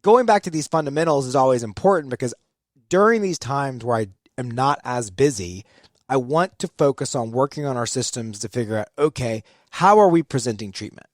going back to these fundamentals is always important because during these times where I am not as busy, I want to focus on working on our systems to figure out, okay, how are we presenting treatment?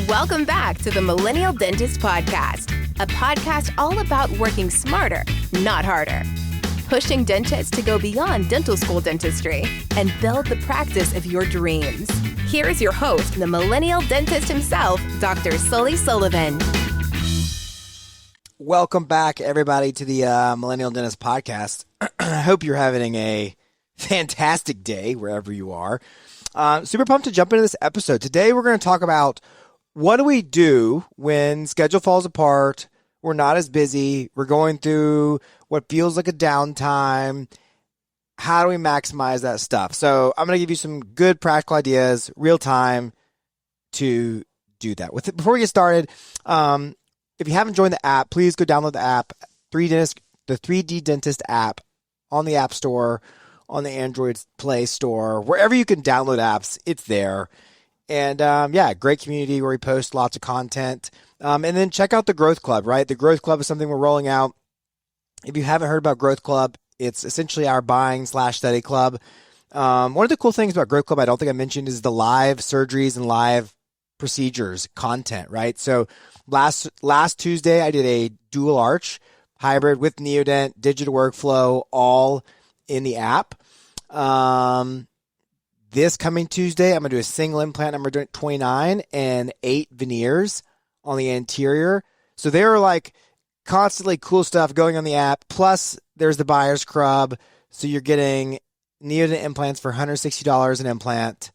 Welcome back to the Millennial Dentist Podcast, a podcast all about working smarter, not harder. Pushing dentists to go beyond dental school dentistry and build the practice of your dreams. Here is your host, the Millennial Dentist himself, Dr. Sully Sullivan. Welcome back, everybody, to the Millennial Dentist Podcast. I hope you're having a fantastic day wherever you are. Super pumped to jump into this episode. Today, we're going to talk about what do we do when schedule falls apart, we're not as busy, we're going through what feels like a downtime. How do we maximize that stuff? So I'm going to give you some good practical ideas, real time, to do that. Before we get started, if you haven't joined the app, please go download the app, the 3D Dentist app on the App Store, on the Android Play Store, wherever you can download apps, it's there. And great community where we post lots of content. And then check out the Growth Club, right? The Growth Club is something we're rolling out. If you haven't heard about Growth Club, it's essentially our buying/study club. One of the cool things about Growth Club I don't think I mentioned is the live surgeries and live procedures content, right? So last Tuesday, I did a dual arch hybrid with Neodent, digital workflow, all in the app. This coming Tuesday, I'm going to do a single implant number 29 and 8 veneers on the anterior. So there are like constantly cool stuff going on the app. Plus, there's the buyer's club. So you're getting Neodent implants for $160 an implant,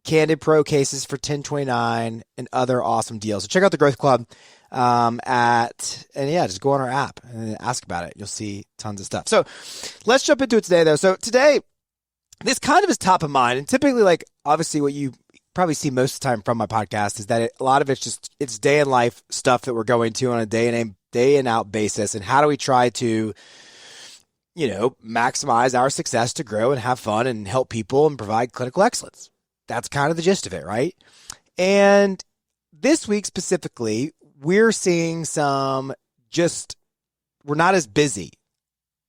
Candid Pro cases for $10.29, and other awesome deals. So check out the Growth Club just go on our app and ask about it. You'll see tons of stuff. So let's jump into it today, though. So today, this kind of is top of mind. And typically, like, obviously what you probably see most of the time from my podcast is that a lot of it's day in life stuff that we're going to on a day in out basis. And how do we try to, maximize our success to grow and have fun and help people and provide clinical excellence. That's kind of the gist of it, right? And this week specifically, we're seeing we're not as busy,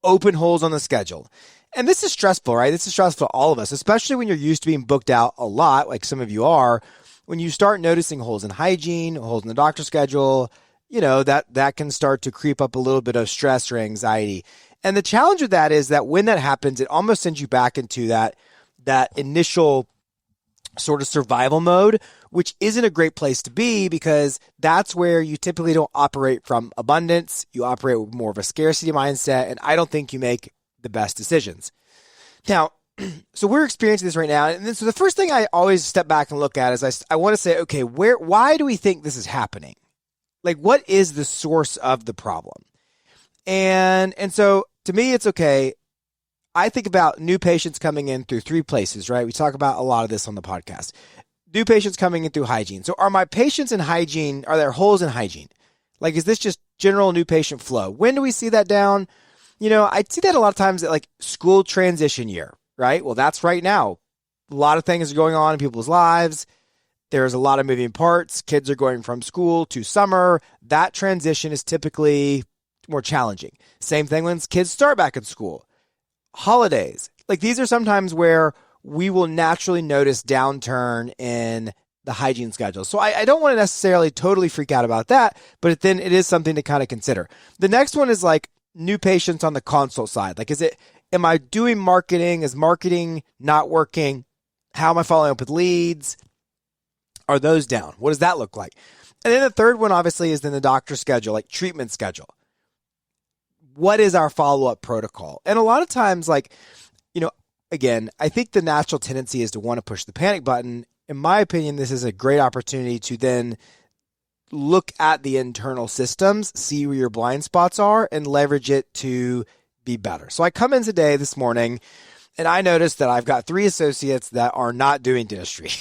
open holes on the schedule. And this is stressful, right? This is stressful to all of us, especially when you're used to being booked out a lot, like some of you are. When you start noticing holes in hygiene, holes in the doctor's schedule, that can start to creep up a little bit of stress or anxiety. And the challenge with that is that when that happens, it almost sends you back into that initial sort of survival mode, which isn't a great place to be because that's where you typically don't operate from abundance. You operate with more of a scarcity mindset, and I don't think you make the best decisions. Now, so we're experiencing this right now. And then, so the first thing I always step back and look at is I want to say, okay, why do we think this is happening? Like, what is the source of the problem? And so to me, it's okay. I think about new patients coming in through 3 places, right? We talk about a lot of this on the podcast. New patients coming in through hygiene. So are my patients in hygiene, are there holes in hygiene? Like, is this just general new patient flow? When do we see that down? I see that a lot of times at like school transition year, right? Well, that's right now. A lot of things are going on in people's lives. There's a lot of moving parts. Kids are going from school to summer. That transition is typically more challenging. Same thing when kids start back in school. Holidays. Like, these are sometimes where we will naturally notice downturn in the hygiene schedule. So I don't want to necessarily totally freak out about that, but then it is something to kind of consider. The next one is like new patients on the consult side. Like, am I doing marketing? Is marketing not working? How am I following up with leads? Are those down? What does that look like? And then the third one obviously is then the doctor's schedule, like treatment schedule. What is our follow-up protocol? And a lot of times, again, I think the natural tendency is to want to push the panic button. In my opinion, this is a great opportunity to then look at the internal systems, see where your blind spots are, and leverage it to be better. So I come in this morning, and I noticed that I've got 3 associates that are not doing dentistry.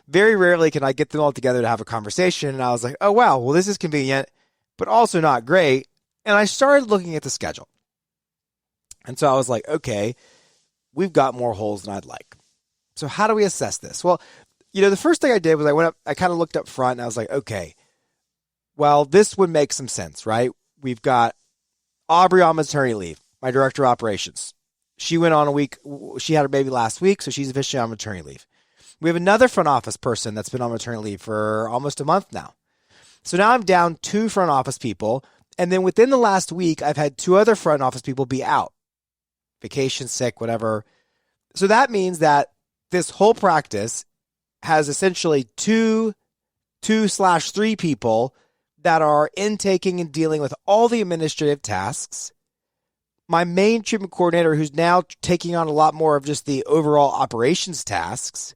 Very rarely can I get them all together to have a conversation. And I was like, oh, wow, well, this is convenient, but also not great. And I started looking at the schedule. And so I was like, okay, we've got more holes than I'd like. So how do we assess this? Well, the first thing I did was I kind of looked up front and I was like, okay, well, this would make some sense, right? We've got Aubrey on maternity leave, my director of operations. She went on a week. She had her baby last week, so she's officially on maternity leave. We have another front office person that's been on maternity leave for almost a month now. So now I'm down 2 front office people. And then within the last week, I've had 2 other front office people be out. Vacation, sick, whatever. So that means that this whole practice has essentially 2/3 people that are intaking and dealing with all the administrative tasks. My main treatment coordinator, who's now taking on a lot more of just the overall operations tasks.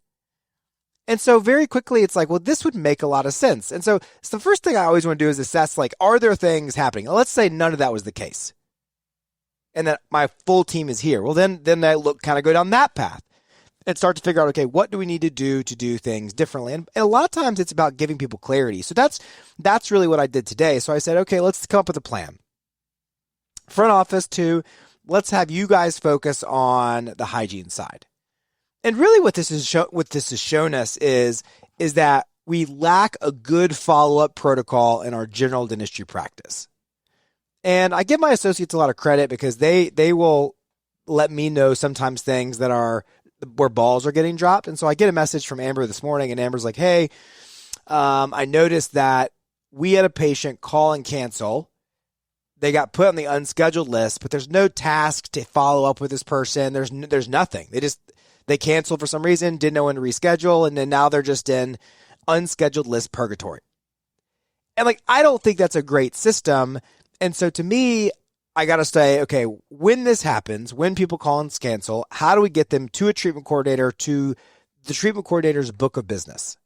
And so very quickly, it's like, well, this would make a lot of sense. And so it's the first thing I always want to do is assess, like, are there things happening? Well, let's say none of that was the case. And that my full team is here. Well, then I go down that path and start to figure out, okay, what do we need to do things differently? And a lot of times it's about giving people clarity. So that's really what I did today. So I said, okay, let's come up with a plan. Front office 2, let's have you guys focus on the hygiene side. And really what this has shown us is that we lack a good follow-up protocol in our general dentistry practice. And I give my associates a lot of credit because they will let me know sometimes things that are where balls are getting dropped. And so I get a message from Amber this morning, and Amber's like, hey, I noticed that we had a patient call and cancel. They got put on the unscheduled list, but there's no task to follow up with this person. There's nothing. They canceled for some reason, didn't know when to reschedule, and then now they're just in unscheduled list purgatory. And I don't think that's a great system. And so to me, I got to say, okay, when this happens, when people call and cancel, how do we get them to a treatment coordinator, to the treatment coordinator's book of business,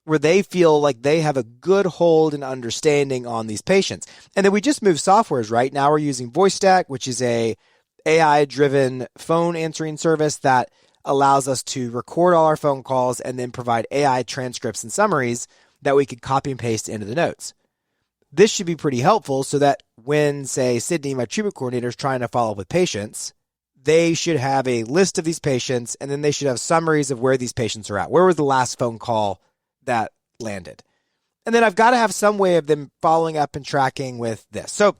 where they feel like they have a good hold and understanding on these patients? And then we just moved softwares, right? Now we're using VoiceStack, which is a AI-driven phone answering service that allows us to record all our phone calls and then provide AI transcripts and summaries that we could copy and paste into the notes. This should be pretty helpful so that when, say, Sydney, my treatment coordinator, is trying to follow up with patients, they should have a list of these patients, and then they should have summaries of where these patients are at. Where was the last phone call that landed? And then I've got to have some way of them following up and tracking with this. So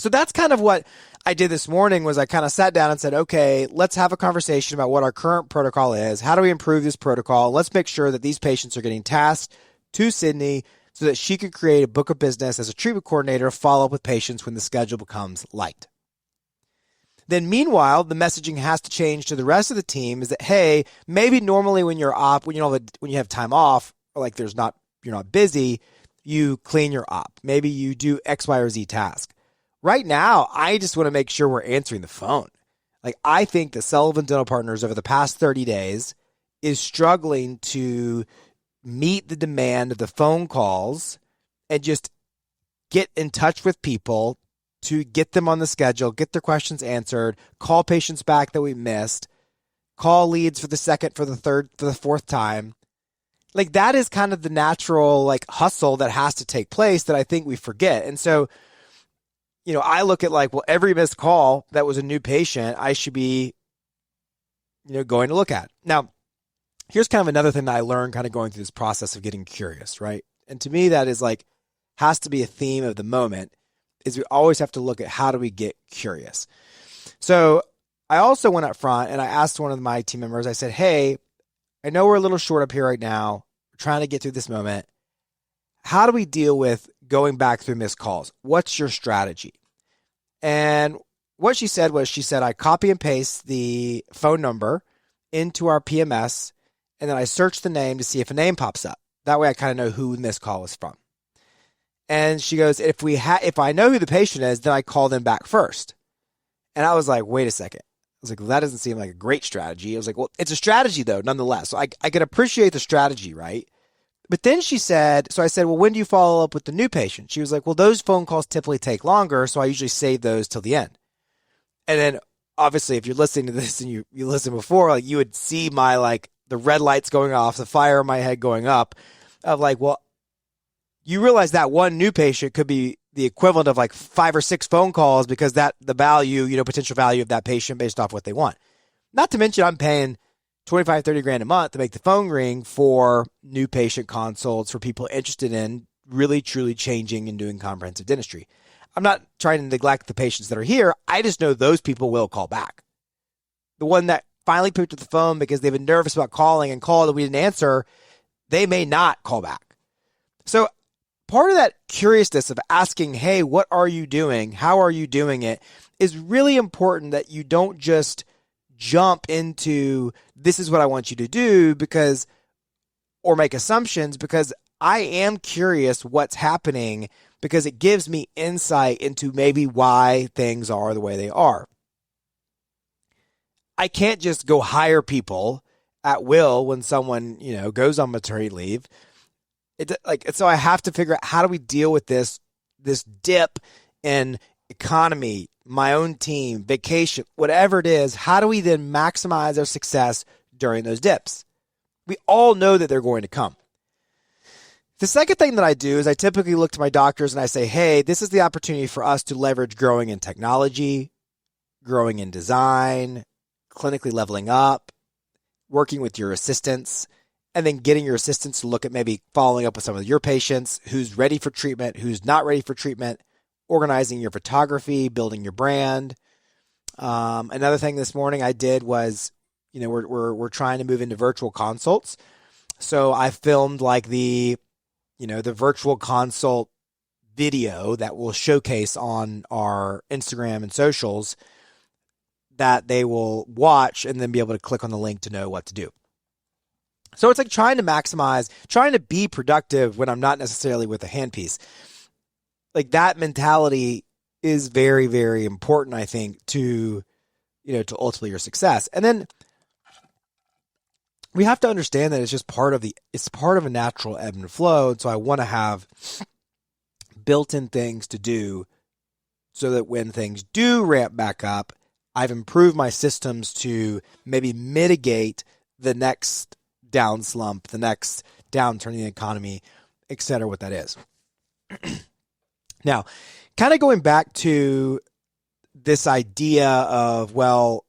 that's kind of what I did this morning. Was I kind of sat down and said, okay, let's have a conversation about what our current protocol is. How do we improve this protocol? Let's make sure that these patients are getting tasked to Sydney so that she could create a book of business as a treatment coordinator to follow up with patients when the schedule becomes light. Then meanwhile, the messaging has to change to the rest of the team is that, hey, maybe normally when you're op, when you have time off, or you're not busy, you clean your op. Maybe you do X, Y, or Z task. Right now, I just want to make sure we're answering the phone. I think the Sullivan Dental Partners over the past 30 days is struggling to meet the demand of the phone calls and just get in touch with people to get them on the schedule, get their questions answered, call patients back that we missed, call leads for the second, for the third, for the fourth time. That is kind of the natural hustle that has to take place that I think we forget. And so, I look at every missed call that was a new patient, I should be, going to look at. Now, here's kind of another thing that I learned kind of going through this process of getting curious, right? And to me, that is has to be a theme of the moment, is we always have to look at how do we get curious. So I also went up front and I asked one of my team members, I said, hey, I know we're a little short up here right now. We're trying to get through this moment. How do we deal with going back through missed calls? What's your strategy? And what she said, I copy and paste the phone number into our PMS, and then I search the name to see if a name pops up. That way I kind of know who this call was from. And she goes, if I know who the patient is, then I call them back first. And I was like, wait a second. I was like, well, that doesn't seem like a great strategy. I was like, well, it's a strategy though, nonetheless. So I could appreciate the strategy, right? But then she said, so I said, well, when do you follow up with the new patient? She was like, well, those phone calls typically take longer, so I usually save those till the end. And then obviously if you're listening to this and you listened before, you would see my the red lights going off, the fire in my head going up of well, you realize that one new patient could be the equivalent of 5 or 6 phone calls because the value, potential value of that patient based off what they want. Not to mention I'm paying 25, 30 grand a month to make the phone ring for new patient consults for people interested in really, truly changing and doing comprehensive dentistry. I'm not trying to neglect the patients that are here. I just know those people will call back. The one that finally picked up the phone because they've been nervous about calling and called and we didn't answer, they may not call back. So part of that curiousness of asking, hey, what are you doing? How are you doing it? Is really important that you don't just jump into this is what I want you to do or make assumptions, because I am curious what's happening, because it gives me insight into maybe why things are the way they are. I can't just go hire people at will when someone, goes on maternity leave. So I have to figure out, how do we deal with this dip in economy, my own team, vacation, whatever it is. How do we then maximize our success during those dips? We all know that they're going to come. The second thing that I do is I typically look to my doctors and I say, hey, this is the opportunity for us to leverage growing in technology, growing in design, clinically leveling up, working with your assistants, and then getting your assistants to look at maybe following up with some of your patients, who's ready for treatment, who's not ready for treatment, organizing your photography, building your brand. Another thing this morning I did was, we're trying to move into virtual consults. So I filmed the virtual consult video that we'll showcase on our Instagram and socials that they will watch and then be able to click on the link to know what to do. So it's like trying to maximize, trying to be productive when I'm not necessarily with a handpiece. Like that mentality is very, very important, I think, to ultimately your success. And then we have to understand that it's just part of a natural ebb and flow. And so I want to have built-in things to do so that when things do ramp back up, I've improved my systems to maybe mitigate the next down slump, the next downturn in the economy, et cetera, what that is. Now, kind of going back to this idea of, well,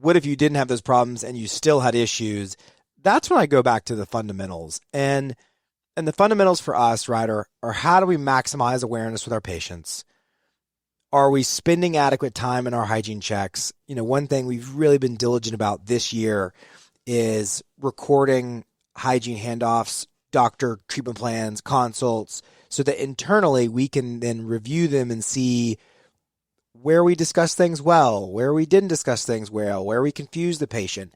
what if you didn't have those problems and you still had issues? That's when I go back to the fundamentals. And the fundamentals for us, right, are how do we maximize awareness with our patients? Are we spending adequate time in our hygiene checks? One thing we've really been diligent about this year is recording hygiene handoffs, doctor treatment plans, consults, so that internally we can then review them and see where we discussed things well, where we didn't discuss things well, where we confused the patient.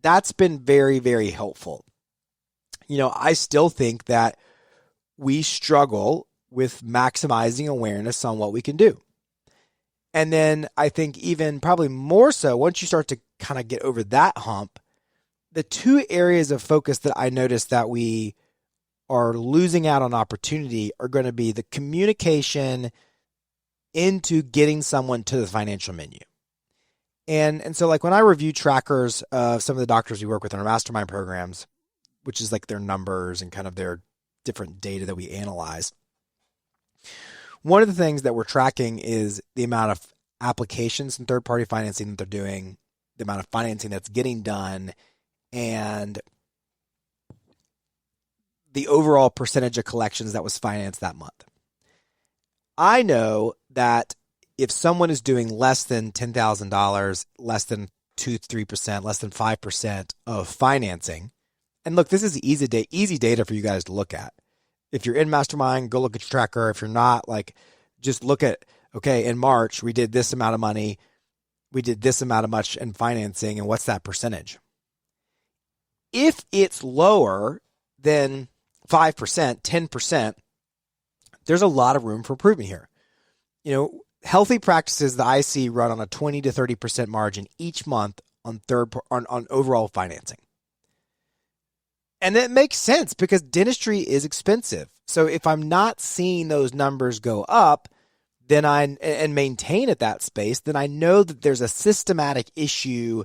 That's been very, very helpful. I still think that we struggle with maximizing awareness on what we can do. And then I think even probably more so, once you start to kind of get over that hump, the two areas of focus that I noticed that we are losing out on opportunity are going to be the communication into getting someone to the financial menu. And so when I review trackers of some of the doctors we work with in our mastermind programs, which is like their numbers and kind of their different data that we analyze, one of the things that we're tracking is the amount of applications and third-party financing that they're doing, the amount of financing that's getting done, and the overall percentage of collections that was financed that month. I know that if someone is doing less than $10,000, less than 2-3%, less than 5% of financing, and look, this is easy data for you guys to look at. If you're in Mastermind, go look at your tracker. If you're not, just look at, okay, in March, we did this amount of money. We did this amount of much in financing, and what's that percentage? If it's lower than 5%, 10%, there's a lot of room for improvement here. Healthy practices that I see run on a 20 to 30% margin each month on overall financing. And that makes sense because dentistry is expensive. So if I'm not seeing those numbers go up, and maintain at that space, then I know that there's a systematic issue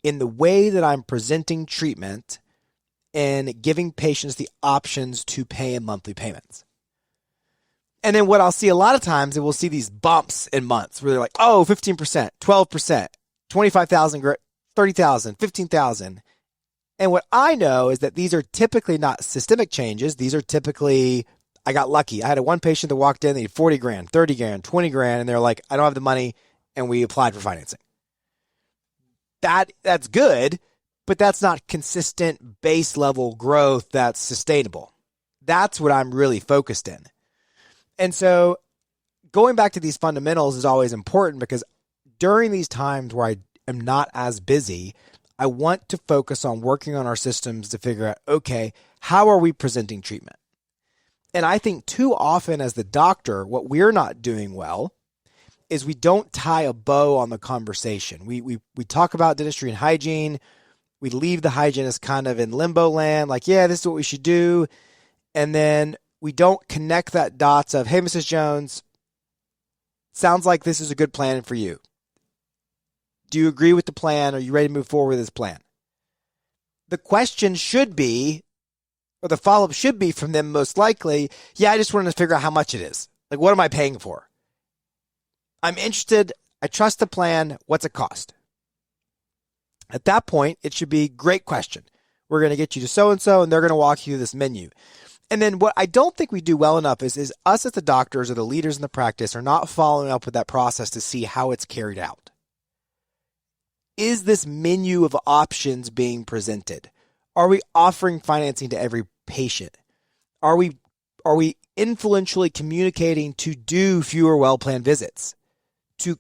in the way that I'm presenting treatment and giving patients the options to pay in monthly payments. And then what I'll see a lot of times, we'll see these bumps in months where they're like, oh, 15%, 12%. $25,000, $30,000, $15,000. And what I know is that these are typically not systemic changes. These are typically, I got lucky. I had one patient that walked in, they had 40 grand, 30 grand, 20 grand, and they're like, I don't have the money, and we applied for financing. That's good, but that's not consistent base level growth that's sustainable. That's what I'm really focused in. And so going back to these fundamentals is always important, because during these times where I am not as busy, I want to focus on working on our systems to figure out, okay, how are we presenting treatment? And I think too often as the doctor, what we're not doing well is we don't tie a bow on the conversation. We talk about dentistry and hygiene. We leave the hygienist kind of in limbo land, like, yeah, this is what we should do. And then we don't connect that dots of, hey, Mrs. Jones, sounds like this is a good plan for you. Do you agree with the plan? Are you ready to move forward with this plan? The question should be, or the follow-up should be from them most likely, yeah, I just wanted to figure out how much it is. Like, what am I paying for? I'm interested. I trust the plan. What's it cost? At that point, it should be, great question. We're going to get you to so-and-so, and they're going to walk you through this menu. And then what I don't think we do well enough is us as the doctors or the leaders in the practice are not following up with that process to see how it's carried out. Is this menu of options being presented? Are we offering financing to every patient? Are we influentially communicating to do fewer well-planned visits? To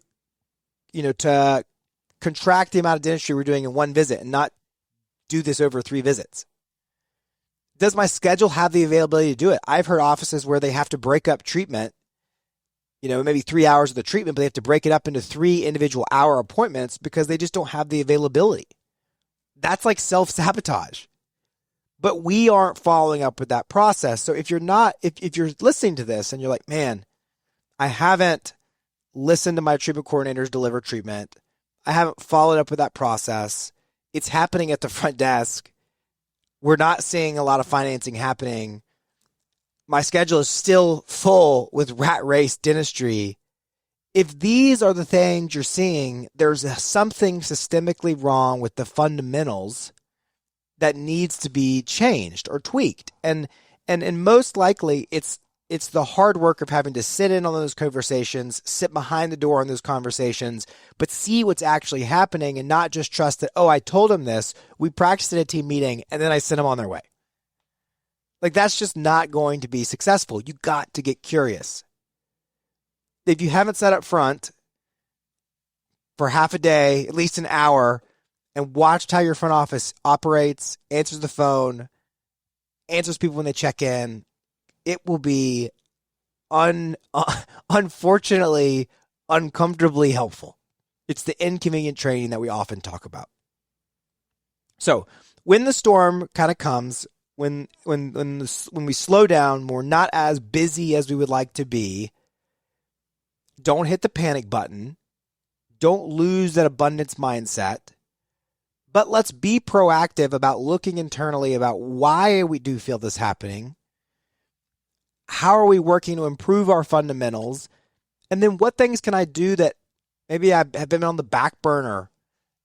contract the amount of dentistry we're doing in one visit and not do this over 3 visits? Does my schedule have the availability to do it? I've heard offices where they have to break up treatment, maybe 3 hours of the treatment, but they have to break it up into 3 individual hour appointments because they just don't have the availability. That's like self-sabotage. But we aren't following up with that process. So if you're listening to this and you're like, man, I haven't listened to my treatment coordinators deliver treatment, I haven't followed up with that process, it's happening at the front desk, we're not seeing a lot of financing happening, my schedule is still full with rat race dentistry. If these are the things you're seeing, there's something systemically wrong with the fundamentals that needs to be changed or tweaked. And most likely it's the hard work of having to sit in on those conversations, sit behind the door on those conversations, but see what's actually happening and not just trust that, oh, I told them this, we practiced at a team meeting, and then I sent them on their way. Like, that's just not going to be successful. You got to get curious. If you haven't sat up front for half a day, at least an hour, and watched how your front office operates, answers the phone, answers people when they check in, it will be unfortunately uncomfortably helpful. It's the inconvenient training that we often talk about. So when the storm kind of comes, when we slow down, we're not as busy as we would like to be, don't hit the panic button. Don't lose that abundance mindset. But let's be proactive about looking internally about why we do feel this happening. How are we working to improve our fundamentals? And then what things can I do that maybe I have been on the back burner?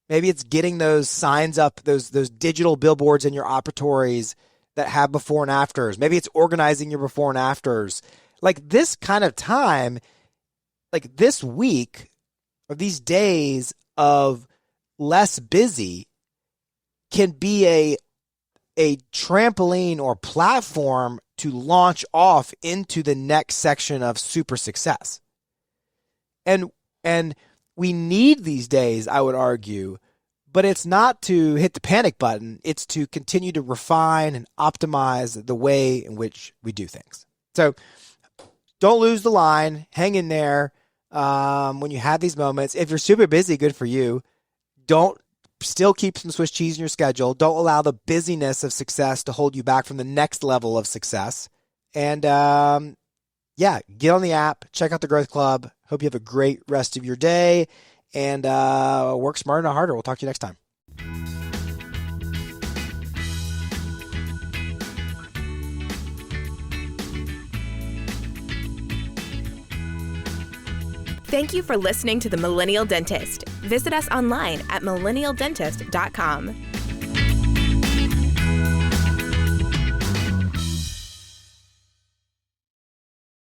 Maybe it's getting those signs up, those digital billboards in your operatories that have before and afters. Maybe it's organizing your before and afters. Like this kind of time, like this week or these days of less busy can be a trampoline or platform to launch off into the next section of super success. And we need these days, I would argue, but it's not to hit the panic button. It's to continue to refine and optimize the way in which we do things. So don't lose the line. Hang in there when you have these moments. If you're super busy, good for you. Don't still keep some Swiss cheese in your schedule. Don't allow the busyness of success to hold you back from the next level of success. And get on the app. Check out the Growth Club. Hope you have a great rest of your day. And work smarter, not harder. We'll talk to you next time. Thank you for listening to The Millennial Dentist. visit us online at millennialdentist.com.